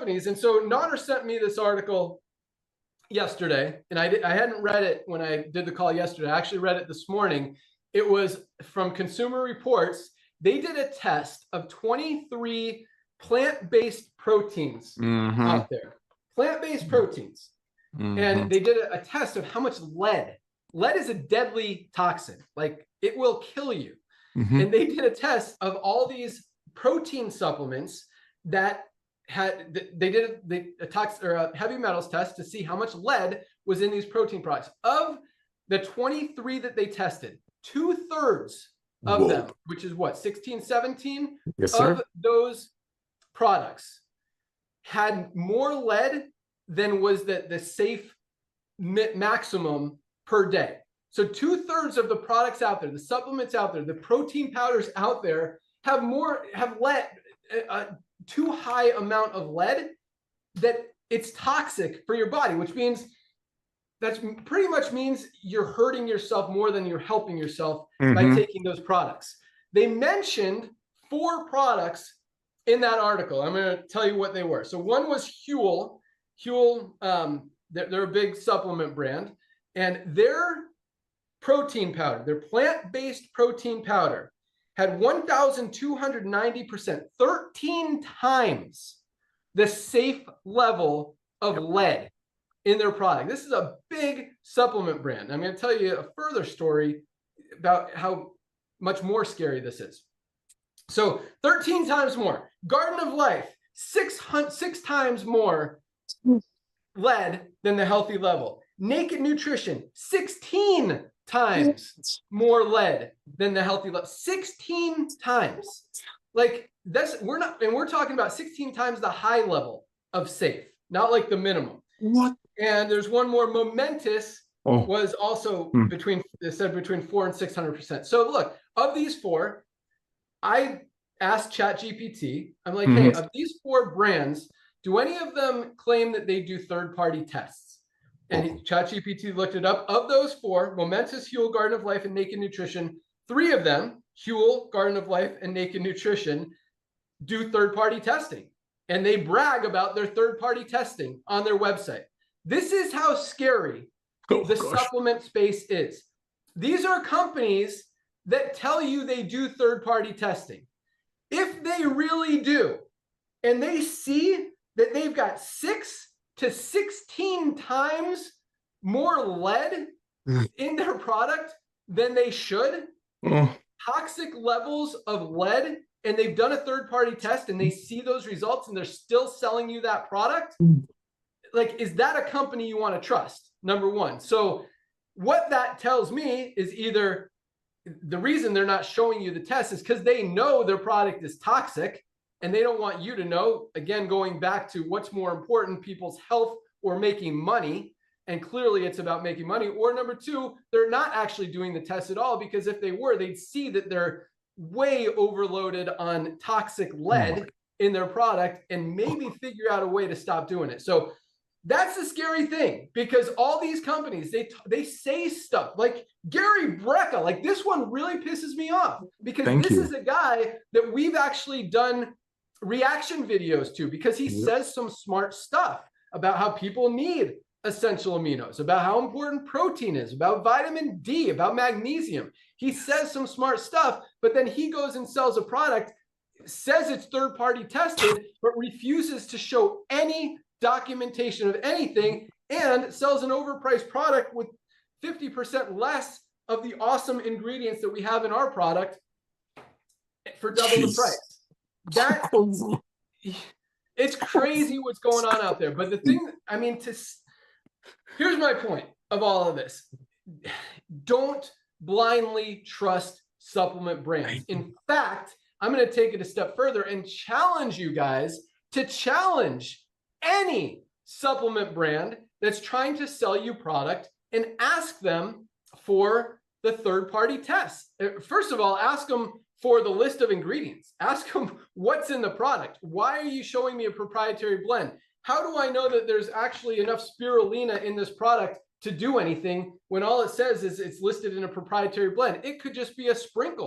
companies. And so Nader sent me this article yesterday, and I hadn't read it when I did the call yesterday. I actually read it this morning. It was from Consumer Reports. They did a test of 23 plant-based proteins out there, plant-based proteins. And they did a test of how much lead. Lead is a deadly toxin. Like, it will kill you. And they did a test of all these protein supplements that they did a heavy metals test to see how much lead was in these protein products. Of the 23 that they tested, 2/3 of them, which is what, 16, 17 of those products had more lead than was the safe maximum per day. So 2/3 of the products out there, the supplements out there, the protein powders out there have lead, too high amount of lead that it's toxic for your body, which means that's pretty much means you're hurting yourself more than you're helping yourself by taking those products. They mentioned 4 products in that article. I'm going to tell you what they were. So one was Huel. Huel, they're a big supplement brand, and their protein powder, their plant-based protein powder, had 1,290%, 13 times the safe level of lead in their product. This is a big supplement brand. I'm going to tell you a further story about how much more scary this is. So 13 times more. Garden of Life, 6 times more lead than the healthy level. Naked Nutrition, 16 times more lead than the healthy level. 16 times. Like, we're talking about 16 times the high level of safe, not like the minimum. What? And there's one more. Momentous was also between 400 and 600%. So look, of these 4, I asked ChatGPT, I'm like, hey, of these 4 brands, do any of them claim that they do third-party tests? And ChatGPT looked it up. Of those 4, Momentous, Huel, Garden of Life, and Naked Nutrition, 3 of them, Huel, Garden of Life, and Naked Nutrition, do third-party testing. And they brag about their third-party testing on their website. This is how scary the supplement space is. These are companies that tell you they do third-party testing. If they really do, and they see that they've got 6 to 16 times more lead in their product than they should, toxic levels of lead, and they've done a third-party test and they see those results and they're still selling you that product, like, is that a company you want to trust? Number one. So what that tells me is either the reason they're not showing you the test is because they know their product is toxic and they don't want you to know, again, going back to what's more important, people's health or making money. And clearly it's about making money. Or number 2, they're not actually doing the test at all, because if they were, they'd see that they're way overloaded on toxic lead in their product and maybe figure out a way to stop doing it. So that's the scary thing, because all these companies, they say stuff like Gary Brecka. Like, this one really pisses me off, because this is a guy that we've actually done reaction videos to, because he says some smart stuff about how people need essential aminos, about how important protein is, about vitamin D, about magnesium. He says some smart stuff, but then he goes and sells a product, says it's third-party tested, but refuses to show any documentation of anything, and sells an overpriced product with 50% less of the awesome ingredients that we have in our product for double the price. That, it's crazy what's going on out there. But the thing, I mean, here's my point of all of this. Don't blindly trust supplement brands. In fact, I'm going to take it a step further and challenge you guys to challenge any supplement brand that's trying to sell you product and ask them for the third-party test. First of all, ask them for the list of ingredients. Ask them what's in the product. Why are you showing me a proprietary blend? How do I know that there's actually enough spirulina in this product to do anything when all it says is it's listed in a proprietary blend? It could just be a sprinkle.